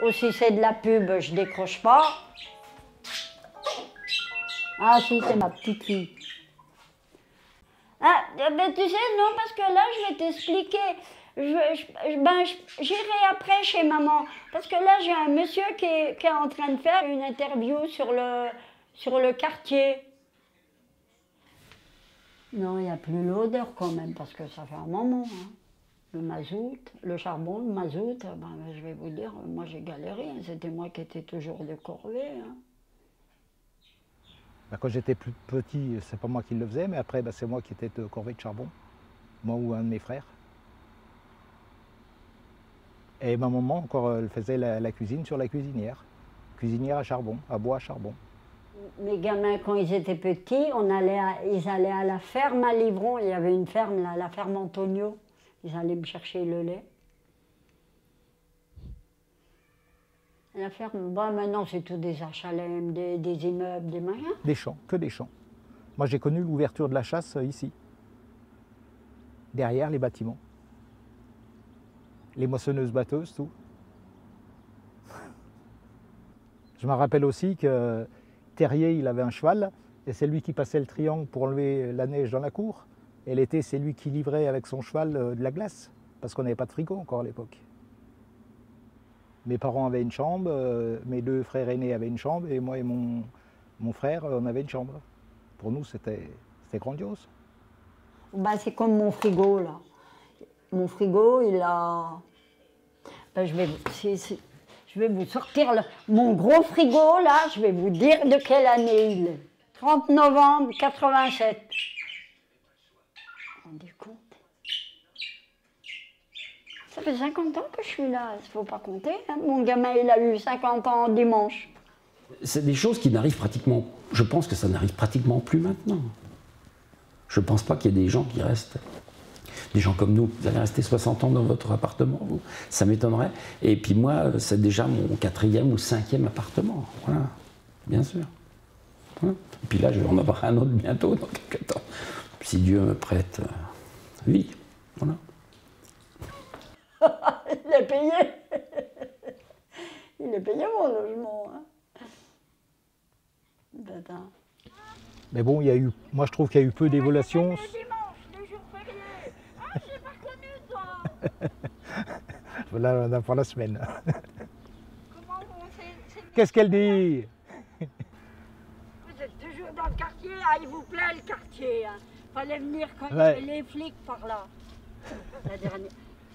Ou si c'est de la pub, je décroche pas. Ah si, c'est ma petite fille. Ah, ben, tu sais, non, parce que là, je vais t'expliquer. J'irai après chez maman. Parce que là, j'ai un monsieur qui est en train de faire une interview sur le quartier. Non, il n'y a plus l'odeur quand même, parce que ça fait un moment. Hein. Le mazout, le charbon, le mazout, ben, je vais vous dire, moi j'ai galéré. Hein. C'était moi qui étais toujours de corvée. Hein. Quand j'étais plus petit, c'est pas moi qui le faisais, mais après, c'est moi qui étais de corvée de charbon, moi ou un de mes frères. Et ma maman, encore, elle faisait la cuisine sur la cuisinière. Cuisinière à charbon, à bois à charbon. Mes gamins, quand ils étaient petits, ils allaient à la ferme à Livron. Il y avait une ferme, là, la ferme Antonio. Ils allaient me chercher le lait. La ferme, bon, maintenant c'est tout des HLM, des immeubles, des machins. Des champs, que des champs. Moi j'ai connu l'ouverture de la chasse ici, derrière les bâtiments. Les moissonneuses batteuses, tout. Je me rappelle aussi que Terrier, il avait un cheval, et c'est lui qui passait le triangle pour enlever la neige dans la cour. Et l'été, c'est lui qui livrait avec son cheval de la glace, parce qu'on n'avait pas de frigo encore à l'époque. Mes parents avaient une chambre, mes deux frères aînés avaient une chambre, et moi et mon frère, on avait une chambre. Pour nous, c'était grandiose. Bah, c'est comme mon frigo, là. Mon frigo, il a... Ben, je vais vous sortir mon gros frigo, là, je vais vous dire de quelle année il est. 30 novembre 87. Vous vous rendez compte? Ça fait 50 ans que je suis là, il ne faut pas compter. Hein. Mon gamin, il a eu 50 ans dimanche. C'est des choses qui n'arrivent pratiquement... Je pense que ça n'arrive pratiquement plus maintenant. Je ne pense pas qu'il y ait des gens qui restent... Des gens comme nous, vous allez rester 60 ans dans votre appartement, vous. Ça m'étonnerait. Et puis moi, c'est déjà mon 4e ou 5e appartement. Voilà, bien sûr. Voilà. Et puis là, je vais en avoir un autre bientôt, dans quelques temps. Si Dieu me prête vie. Voilà. Il est payé. Il est payé mon logement. Hein. Mais bon, moi je trouve qu'il y a eu peu d'évolution. Voilà, on a pour la semaine. Qu'est-ce qu'elle dit? Vous êtes toujours dans le quartier, ah, il vous plaît le quartier. Hein. Fallait venir quand il y avait les flics par là.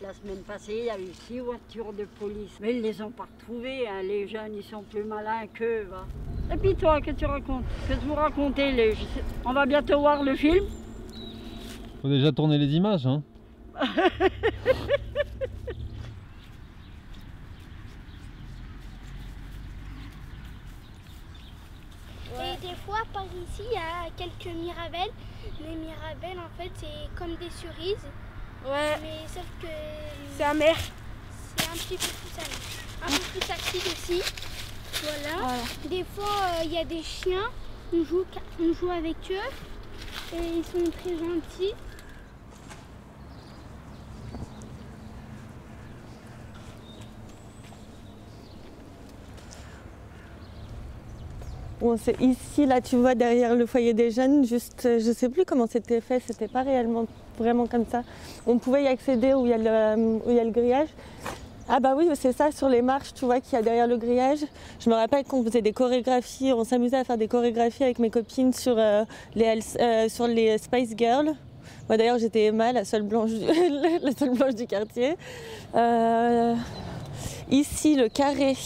La semaine passée, il y a eu 6 voitures de police. Mais ils ne les ont pas retrouvées. Hein. Les jeunes, ils sont plus malins qu'eux. Et puis toi, qu'est-ce que tu racontes? Qu'est-ce que vous racontez? On va bientôt voir le film. Faut déjà tourner les images, hein. Et des fois, par ici, il y a quelques mirabelles. Les mirabelles, en fait, c'est comme des cerises. Ouais. Mais sauf que... C'est amer. C'est un petit peu plus amer. Un peu plus acide aussi. Voilà. Des fois, il y a des chiens. On joue avec eux. Et ils sont très gentils. Bon, c'est ici, là, tu vois, derrière le foyer des jeunes, juste, je sais plus comment c'était fait, c'était pas réellement vraiment comme ça. On pouvait y accéder où il y a le grillage. Ah bah oui, c'est ça, sur les marches, tu vois, qu'il y a derrière le grillage. Je me rappelle qu'on faisait des chorégraphies, on s'amusait à faire des chorégraphies avec mes copines sur les Spice Girls. Moi d'ailleurs, j'étais Emma, la seule blanche du quartier. Ici, le carré.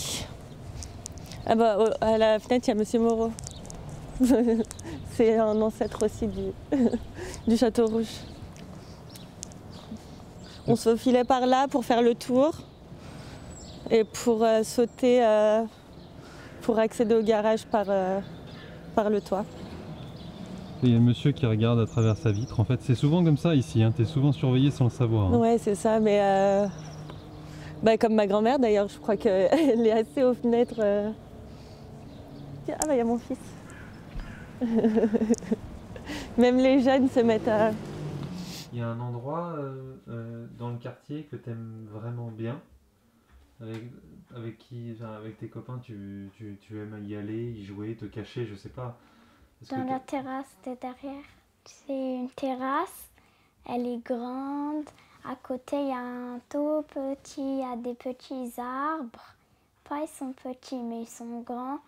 Ah bah, à la fenêtre, il y a Monsieur Moreau. C'est un ancêtre aussi du Château Rouge. On se faufilait par là pour faire le tour et pour sauter, pour accéder au garage par le toit. Il y a un monsieur qui regarde à travers sa vitre. En fait, c'est souvent comme ça ici, hein. Tu es souvent surveillé sans le savoir. Hein. Ouais, c'est ça, mais comme ma grand-mère d'ailleurs, je crois qu'elle est assez aux fenêtres. Ah bah il y a mon fils. Même les jeunes se mettent à... Il y a un endroit dans le quartier que tu aimes vraiment bien Avec qui, enfin, avec tes copains, tu aimes y aller, y jouer, te cacher, je sais pas. Dans la terrasse de derrière. C'est une terrasse, elle est grande. À côté, il y a un tout petit, il y a des petits arbres. Pas ils sont petits, mais ils sont grands.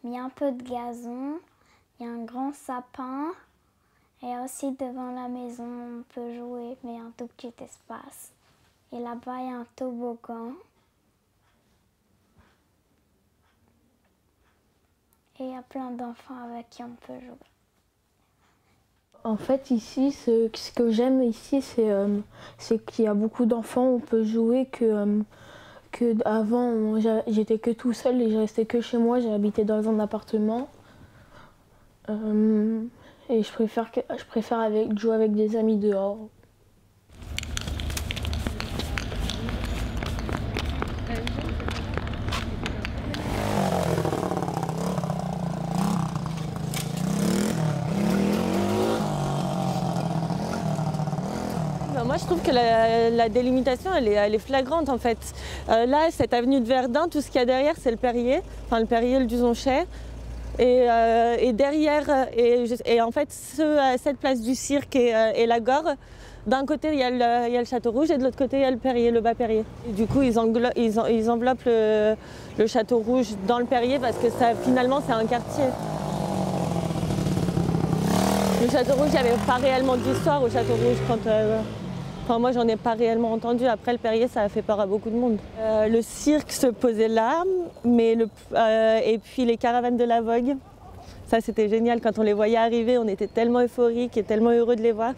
Il y a un peu de gazon, il y a un grand sapin. Et aussi devant la maison, on peut jouer, mais un tout petit espace. Et là-bas, il y a un toboggan. Et il y a plein d'enfants avec qui on peut jouer. En fait, ici, ce que j'aime ici, c'est qu'il y a beaucoup d'enfants, on peut jouer que avant, j'étais que tout seul et je restais que chez moi, j'ai habité dans un appartement. Et je préfère jouer avec des amis dehors. Moi, je trouve que la délimitation, elle est flagrante en fait. Là, cette avenue de Verdun, tout ce qu'il y a derrière, c'est le Perrier, enfin le Perrier, le Duzoncher. Et derrière, et en fait, cette place du Cirque et la Gore, d'un côté, il y a le Château Rouge et de l'autre côté, il y a le Perrier, le bas Perrier. Et du coup, ils enveloppent le Château Rouge dans le Perrier parce que finalement, c'est un quartier. Le Château Rouge, il n'y avait pas réellement d'histoire au Château Rouge quand... Enfin, moi, j'en ai pas réellement entendu. Après, le Perrier, ça a fait peur à beaucoup de monde. Le cirque se posait là, et puis les caravanes de la Vogue. Ça, c'était génial. Quand on les voyait arriver, on était tellement euphoriques et tellement heureux de les voir.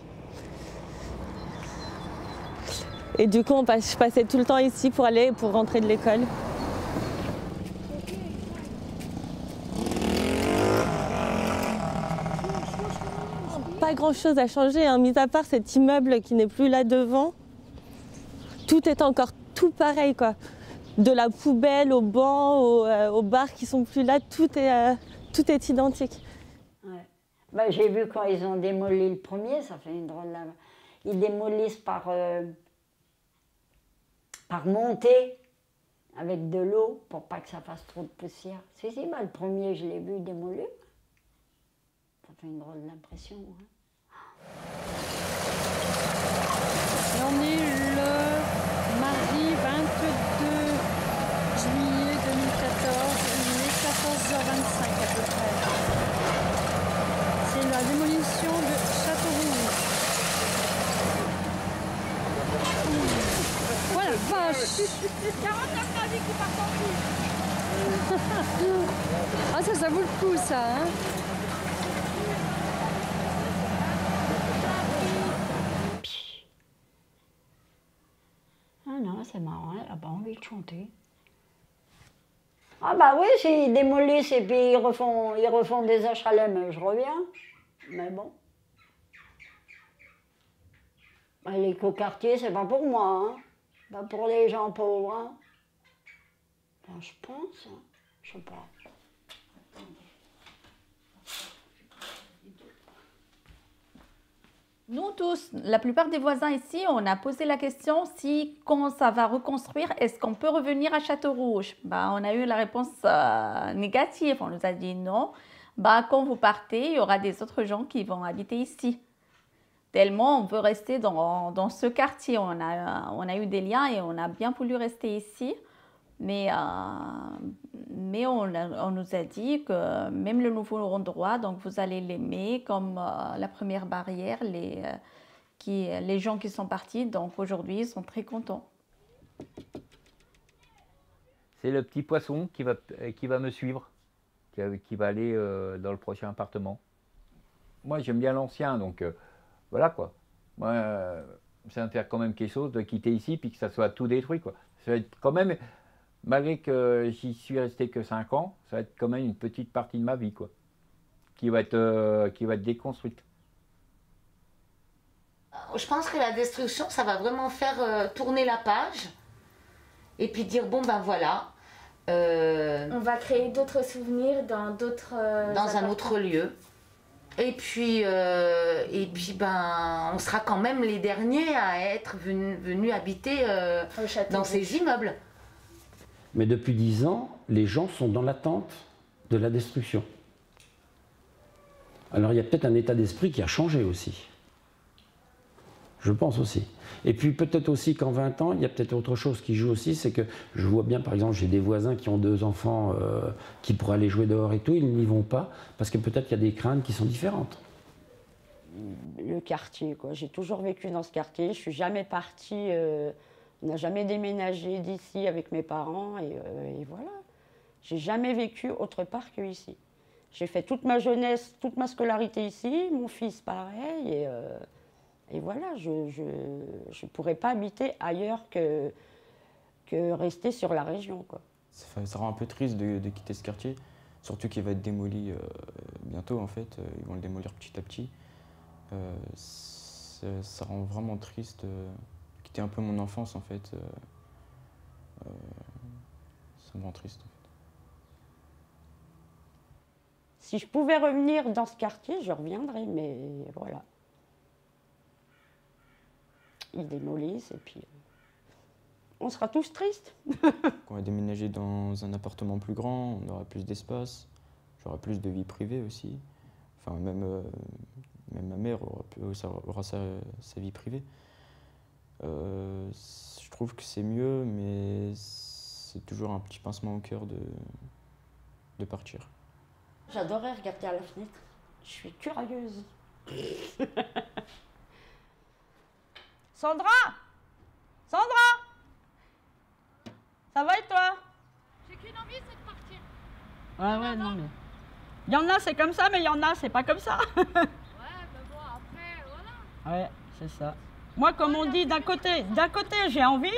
Et du coup, je passais tout le temps ici pour rentrer de l'école. Pas grand-chose à changer, hein, mis à part cet immeuble qui n'est plus là devant. Tout est encore tout pareil, quoi. De la poubelle au banc, aux bars qui sont plus là, tout est identique. Ouais. Bah, j'ai vu quand ils ont démoli le premier, ça fait une drôle de... Ils démolissent par montée avec de l'eau pour pas que ça fasse trop de poussière. Si, bah, le premier, je l'ai vu démolir. Ça fait une drôle d'impression. Hein. Et on est le mardi 22 juillet 2014, il est 14h25 à peu près. C'est la démolition de Château Rouge. Voilà, vache! 49 navires qui partent en plus. Ah, ça vaut le coup, ça, hein? Ah non, c'est marrant, elle n'a pas envie de chanter. Ah bah oui, s'ils démolissent et puis ils refont des HLM, je reviens. Mais bon. Bah, l'écoquartier, c'est pas pour moi, hein. Pas pour les gens pauvres, hein. Enfin, je pense, hein. Je sais pas. Nous tous, la plupart des voisins ici, on a posé la question si, quand ça va reconstruire, est-ce qu'on peut revenir à Château Rouge? On a eu la réponse négative. On nous a dit non. Quand vous partez, il y aura des autres gens qui vont habiter ici. Tellement on veut rester dans ce quartier. On a eu des liens et on a bien voulu rester ici. Mais on nous a dit que même le nouveau endroit, donc vous allez l'aimer comme la première barrière, les gens qui sont partis, donc aujourd'hui ils sont très contents. C'est le petit poisson qui va me suivre, qui va aller dans le prochain appartement. Moi j'aime bien l'ancien, donc voilà quoi. Moi ça va me faire quand même quelque chose de quitter ici puis que ça soit tout détruit quoi. Ça va être quand même... Malgré que j'y suis resté que 5 ans, ça va être quand même une petite partie de ma vie, quoi, qui va être déconstruite. Je pense que la destruction, ça va vraiment faire tourner la page et puis dire bon ben voilà. On va créer d'autres souvenirs dans un autre lieu. Et puis ben on sera quand même les derniers à être venus habiter dans ces immeubles. Mais depuis 10 ans, les gens sont dans l'attente de la destruction. Alors il y a peut-être un état d'esprit qui a changé aussi. Je pense aussi. Et puis peut-être aussi qu'en 20 ans, il y a peut-être autre chose qui joue aussi, c'est que je vois bien, par exemple, j'ai des voisins qui ont 2 enfants qui pourraient aller jouer dehors et tout, ils n'y vont pas, parce que peut-être qu'il y a des craintes qui sont différentes. Le quartier, quoi. J'ai toujours vécu dans ce quartier, je suis jamais partie, on n'a jamais déménagé d'ici avec mes parents, et voilà. J'ai jamais vécu autre part que ici. J'ai fait toute ma jeunesse, toute ma scolarité ici, mon fils pareil, et voilà, je ne pourrais pas habiter ailleurs que rester sur la région, quoi. Ça rend un peu triste de quitter ce quartier, surtout qu'il va être démoli bientôt en fait, ils vont le démolir petit à petit. Ça rend vraiment triste de quitter un peu mon enfance en fait. Ça me rend triste en fait. Si je pouvais revenir dans ce quartier, je reviendrais, mais voilà. Ils démolissent et puis on sera tous tristes. On va déménager dans un appartement plus grand, on aura plus d'espace, j'aurai plus de vie privée aussi. Enfin, même ma mère aura sa vie privée. Je trouve que c'est mieux, mais c'est toujours un petit pincement au cœur de partir. J'adorais regarder à la fenêtre. Je suis curieuse. Sandra! Sandra! Ça va et toi? J'ai qu'une envie, c'est de partir. Ouais, non mais... Il y en a, c'est comme ça, mais il y en a, c'est pas comme ça. Ouais, mais bon, après, voilà. Ouais, c'est ça. Moi, comme on dit, d'un côté j'ai envie,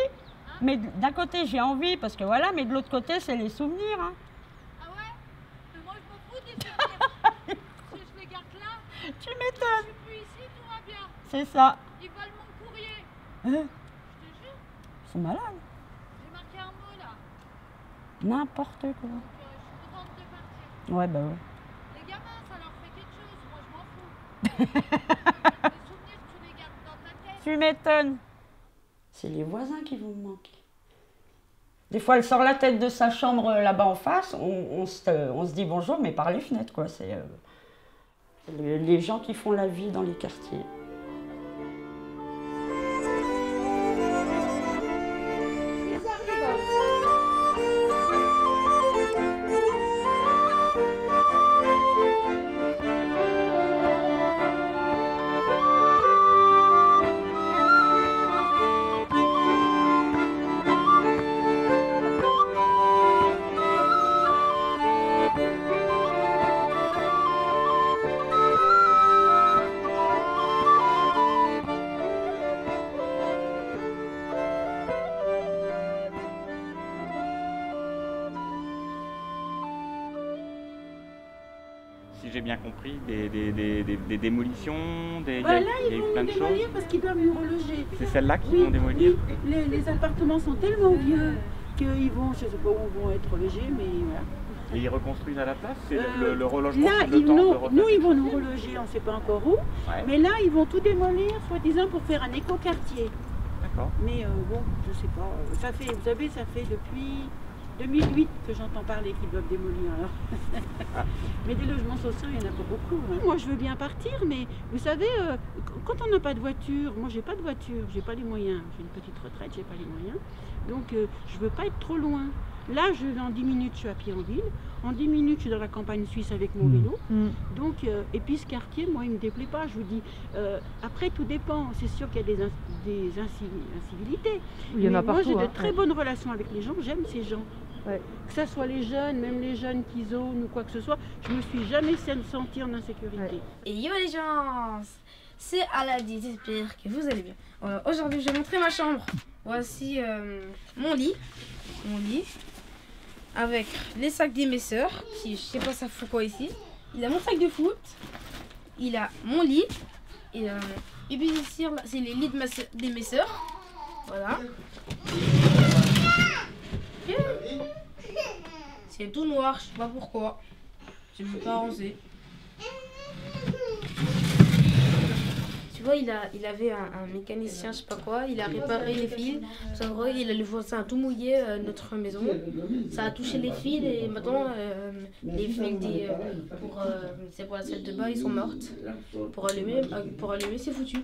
mais d'un côté j'ai envie, parce que voilà, mais de l'autre côté, c'est les souvenirs. Hein. Ah ouais? Mais moi, je m'en fous des souvenirs. Si je les garde là, tu m'étonnes. Je suis plus ici, tout va bien. C'est ça. Ils volent mon courrier. Hein? Je te jure. Ils sont malades. J'ai marqué un mot là. N'importe quoi. Donc, je suis contente de partir. Ouais, bah ouais. Les gamins, ça leur fait quelque chose. Moi, je m'en fous. Les souvenirs, tu les gardes dans ta tête. Tu m'étonnes. C'est les voisins qui vont me manquer. Des fois, elle sort la tête de sa chambre là-bas en face, on se dit bonjour, mais par les fenêtres, quoi. C'est les gens qui font la vie dans les quartiers. Si j'ai bien compris, des démolitions, il y là, a ils eu vont plein nous de choses. démolir parce qu'ils doivent nous reloger. C'est celles-là qui Oui, vont démolir? Oui, les appartements sont tellement vieux qu'ils vont, je ne sais pas où vont être relogés, mais voilà. Et ils reconstruisent à la place? C'est le relogement, Là, c'est le temps de refaire nous, ils vont quelque nous chose? reloger, on ne sait pas encore où. Ouais. Mais là, ils vont tout démolir, soi-disant, pour faire un écoquartier. D'accord. Mais bon, je sais pas. Ça fait, vous savez, ça fait depuis 2008 que j'entends parler qu'ils doivent démolir. Alors. Mais des logements sociaux, il n'y en a pas beaucoup. Hein. Moi, je veux bien partir, mais vous savez, quand on n'a pas de voiture, moi, j'ai pas de voiture, j'ai pas les moyens. J'ai une petite retraite, j'ai pas les moyens. Donc, je veux pas être trop loin. Là, en 10 minutes, je suis à Pierreville. En 10 minutes, je suis dans la campagne suisse avec mon vélo. Donc, et puis ce quartier, moi, il ne me déplaît pas. Je vous dis, après, tout dépend. C'est sûr qu'il y a des incivilités. Il y en a mais moi, partout, j'ai de hein. très bonnes relations avec les gens. J'aime ces gens. Ouais. Que ce soit les jeunes, même les jeunes qui zonent ou quoi que ce soit, je me suis jamais sentie en insécurité. Et yo les gens, c'est Aladie, j'espère que vous allez bien. Aujourd'hui, je vais montrer ma chambre. Voici mon lit. Avec les sacs de mes sœurs, qui je sais pas ça fout quoi ici. Il a mon sac de foot, il a mon lit, et puis ici c'est les lits de mes sœurs. Voilà. C'est tout noir, je sais pas pourquoi. Je ne peux pas ranger. tu vois, il avait un mécanicien, je sais pas quoi, il a réparé les fils. En vrai, il a le voisin a tout mouillé notre maison. Ça a touché les fils et maintenant les fils pour la salle de bain, ils sont mortes. Pour allumer c'est foutu.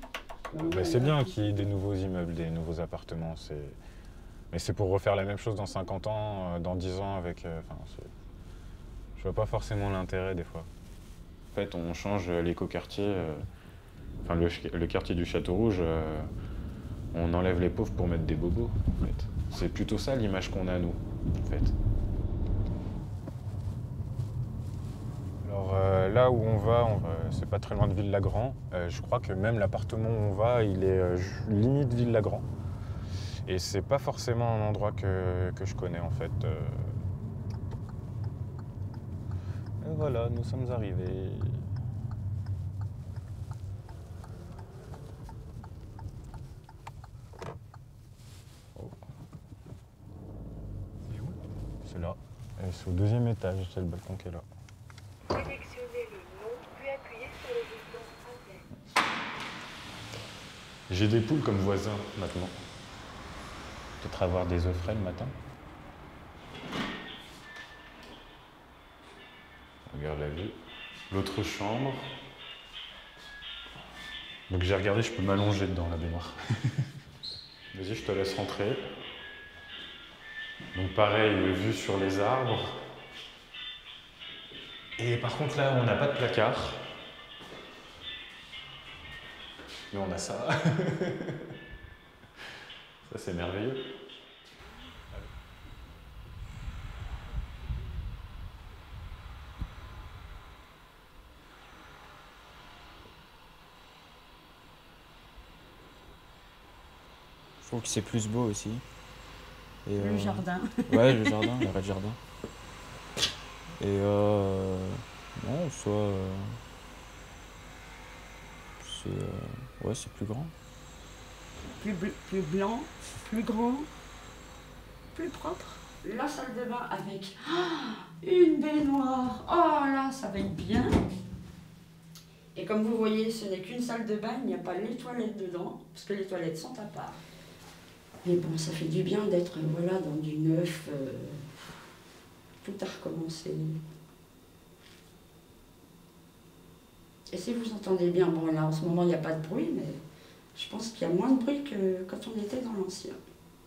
Ben, c'est bien qu'il y ait des nouveaux immeubles, des nouveaux appartements. Mais c'est pour refaire la même chose dans 50 ans, dans 10 ans avec... je vois pas forcément l'intérêt des fois. En fait, on change l'écoquartier, enfin le quartier du Château Rouge, on enlève les pauvres pour mettre des bobos, en fait. C'est plutôt ça l'image qu'on a, nous, en fait. Alors là où on va, c'est pas très loin de Ville-Lagrand. Je crois que même l'appartement où on va, il est limite Ville-Lagrand. Et c'est pas forcément un endroit que je connais, en fait. Et voilà, nous sommes arrivés. Oh. C'est où? C'est là. Et c'est au 2e étage, c'est le balcon qui est là. Sélectionnez le nom, puis appuyez sur le bouton Enquête. J'ai des poules comme voisins maintenant. Peut-être avoir des œufs frais le matin. Regarde la vue. L'autre chambre. Donc j'ai regardé, je peux m'allonger dedans la baignoire. Vas-y, je te laisse rentrer. Donc pareil, vue sur les arbres. Et par contre là, on n'a pas de placard. Mais on a ça. Ça c'est merveilleux. Je trouve que c'est plus beau aussi. Et, le jardin. Ouais, le jardin, le rez-de-jardin. Et non, soit... ouais, c'est plus grand. Plus blanc, plus grand, plus propre. La salle de bain avec une baignoire. Oh là, ça va être bien. Et comme vous voyez, ce n'est qu'une salle de bain, il n'y a pas les toilettes dedans, parce que les toilettes sont à part. Mais bon, ça fait du bien d'être voilà, dans du neuf. Tout a recommencé. Et si vous entendez bien, bon là en ce moment il n'y a pas de bruit, mais je pense qu'il y a moins de bruit que quand on était dans l'ancien.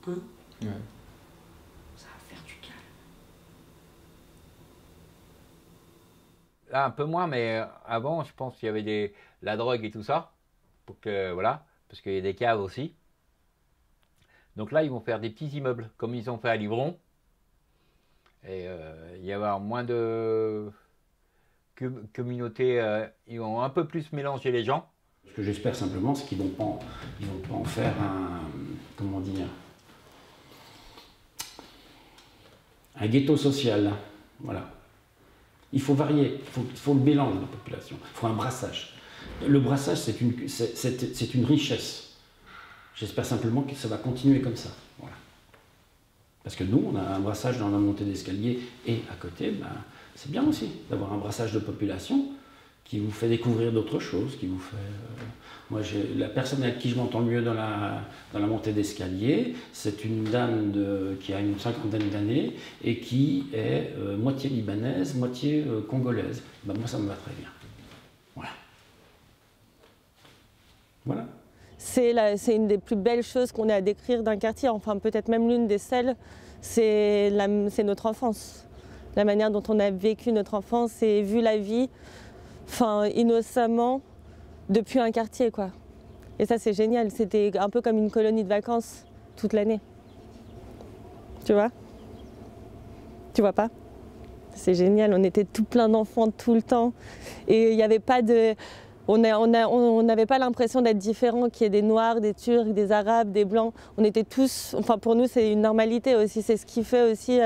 Hein? Ouais. Ça va faire du calme. Là, un peu moins, mais avant, je pense qu'il y avait la drogue et tout ça. Pour que, voilà, parce qu'il y a des caves aussi. Donc là, ils vont faire des petits immeubles, comme ils ont fait à Livron. Et il y avoir moins de communautés. Ils vont un peu plus mélanger les gens. Ce que j'espère simplement, c'est qu'ils ne vont pas en faire comment dire, un ghetto social. Voilà. Il faut varier, il faut le mélange de la population, il faut un brassage. Le brassage, c'est une richesse. J'espère simplement que ça va continuer comme ça. Voilà. Parce que nous, on a un brassage dans la montée d'escalier et à côté, ben, c'est bien aussi d'avoir un brassage de population qui vous fait découvrir d'autres choses, qui vous fait... Moi, la personne avec qui je m'entends le mieux dans la montée d'escalier, c'est une dame qui a une 50aine d'années et qui est moitié libanaise, moitié congolaise. Ben, moi, ça me va très bien. Voilà. Voilà. C'est une des plus belles choses qu'on ait à décrire d'un quartier, enfin peut-être même l'une des celles, c'est notre enfance. La manière dont on a vécu notre enfance et vu la vie, enfin innocemment, depuis un quartier quoi. Et ça c'est génial, c'était un peu comme une colonie de vacances toute l'année. Tu vois? Tu vois pas? C'est génial, on était tout plein d'enfants tout le temps et il n'y avait pas de... On n'avait pas l'impression d'être différents, qu'il y ait des Noirs, des Turcs, des Arabes, des Blancs. On était tous, enfin pour nous c'est une normalité aussi, c'est ce qui fait aussi...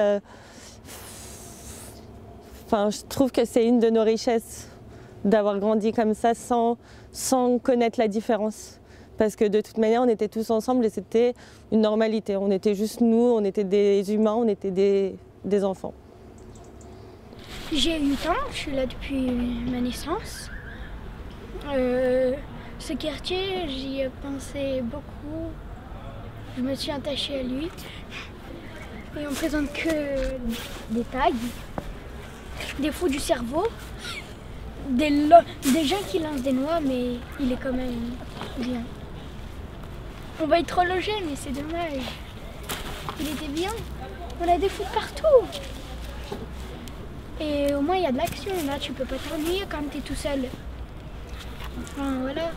Enfin je trouve que c'est une de nos richesses d'avoir grandi comme ça sans connaître la différence. Parce que de toute manière on était tous ensemble et c'était une normalité. On était juste nous, on était des humains, on était des enfants. J'ai 8 ans, je suis là depuis ma naissance. Ce quartier, j'y ai pensé beaucoup. Je me suis attachée à lui. Et on présente que des tags, des fous du cerveau, des gens qui lancent des noix, mais il est quand même bien. On va être relogé, mais c'est dommage. Il était bien. On a des foot partout. Et au moins, il y a de l'action. Là, tu peux pas t'ennuyer quand tu es tout seul. Enfin, voilà.